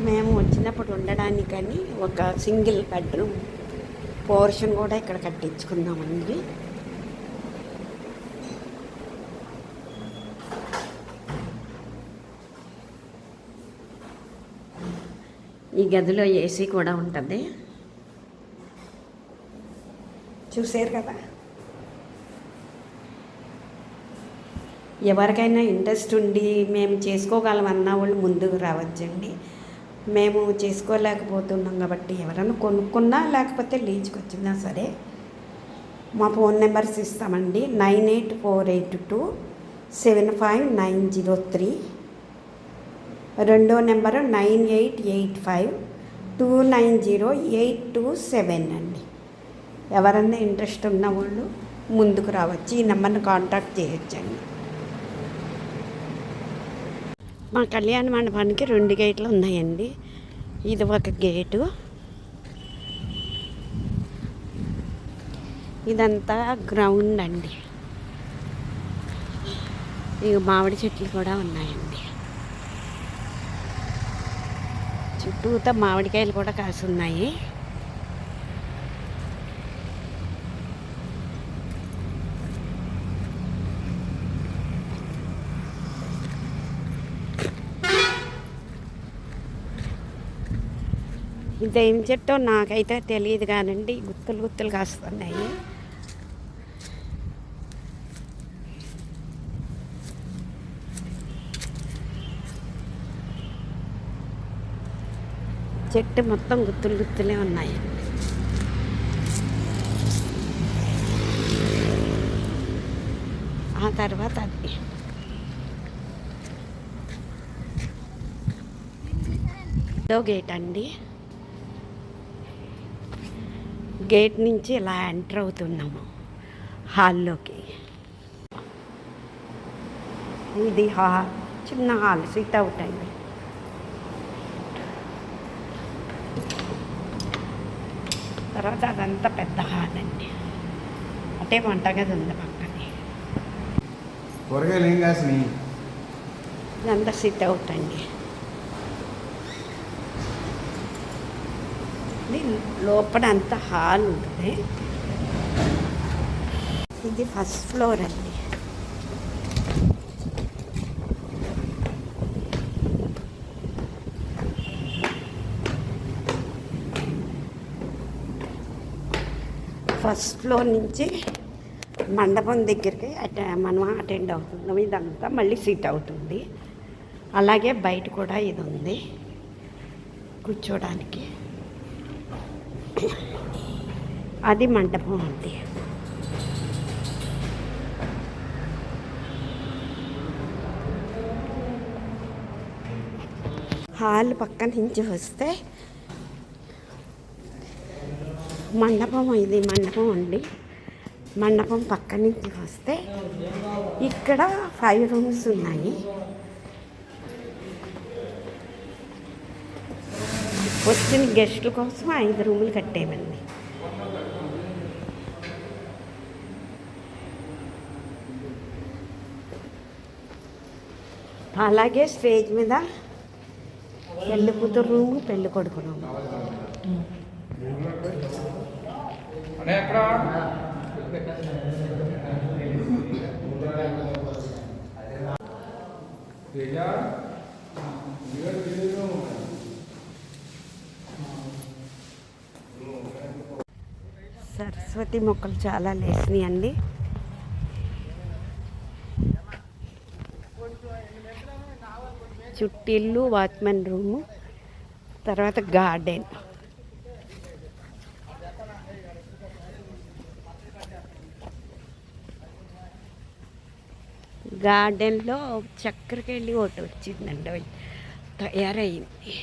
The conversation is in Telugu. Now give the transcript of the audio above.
మేము వచ్చినప్పుడు ఉండడానికని ఒక సింగిల్ బెడ్రూమ్ పోర్షన్ కూడా ఇక్కడ కట్టించుకున్నామండి. ఈ గదిలో ఏసీ కూడా ఉంటుంది, చూసారు కదా. ఎవరికైనా ఇంట్రెస్ట్ ఉండి మేము చేసుకోగలం అన్న వాళ్ళు ముందుకు రావచ్చండి. మేము చేసుకోలేకపోతున్నాం కాబట్టి ఎవరైనా కొనుక్కున్నా లేకపోతే లీజుకి వచ్చినా సరే మా ఫోన్ నెంబర్స్ ఇస్తామండి. 9848275903, రెండో నెంబరు 9885290827 అండి. ఎవరన్నా ఇంట్రెస్ట్ ఉన్న వాళ్ళు ముందుకు రావచ్చు, ఈ నెంబర్ని కాంటాక్ట్ చేయొచ్చండి. మా కళ్యాణ మండపానికి 2 గేట్లు ఉన్నాయండి. ఇది ఒక గేటు, ఇదంతా గ్రౌండ్ అండి. ఇక మామిడి చెట్లు కూడా ఉన్నాయండి, చుట్టూతా మామిడికాయలు కూడా కాసి ఉన్నాయి. ఇదేం చెట్టో నాకైతే తెలియదు కానండి, గుత్తులు గుత్తులు కాస్తున్నాయి. చెట్టు మొత్తం గుత్తులు గుత్తులే ఉన్నాయి. ఆ తర్వాత అది గేట్ అండి. గేట్ నుంచి ఇలా ఎంటర్ అవుతున్నాము హాల్లోకి. ఇది చిన్న హాల్, సిట్ అవుట్ అండి. తర్వాత అదంతా పెద్ద హాల్ అండి. అంటే వంటగది ఉంది పక్కనే. ఇదంతా సిట్ అవుట్ అండి. లోపల అంతా హాల్ ఉంటుంది. ఇది ఫస్ట్ ఫ్లోర్ అండి. ఫస్ట్ ఫ్లోర్ నుంచి మండపం దగ్గరికి మనం అటెండ్ అవుతున్నాం. ఇదంతా మళ్ళీ సీట్ అవుతుంది. అలాగే బయట కూడా ఇది ఉంది కూర్చోడానికి. అది మండపం అండి. హాల్ పక్క నుంచి వస్తే మండపం, ఇది మండపం అండి. మండపం పక్క నుంచి వస్తే ఇక్కడ 5 రూమ్స్ ఉన్నాయి. వచ్చిన గెస్టుల కోసం 5 రూములు కట్టేమండి. అలాగే స్టేజ్ మీద పెళ్లి కూతురు రూము, పెళ్లి కొడుకు రూము. సరస్వతి మొక్కలు చాలా లేసినాయండి. చుట్టిల్లు, వాచ్మెన్ రూము, తర్వాత గార్డెన్. గార్డెన్లో చక్కెరకెళ్ళి ఒకటి వచ్చిందండి, తయారైంది.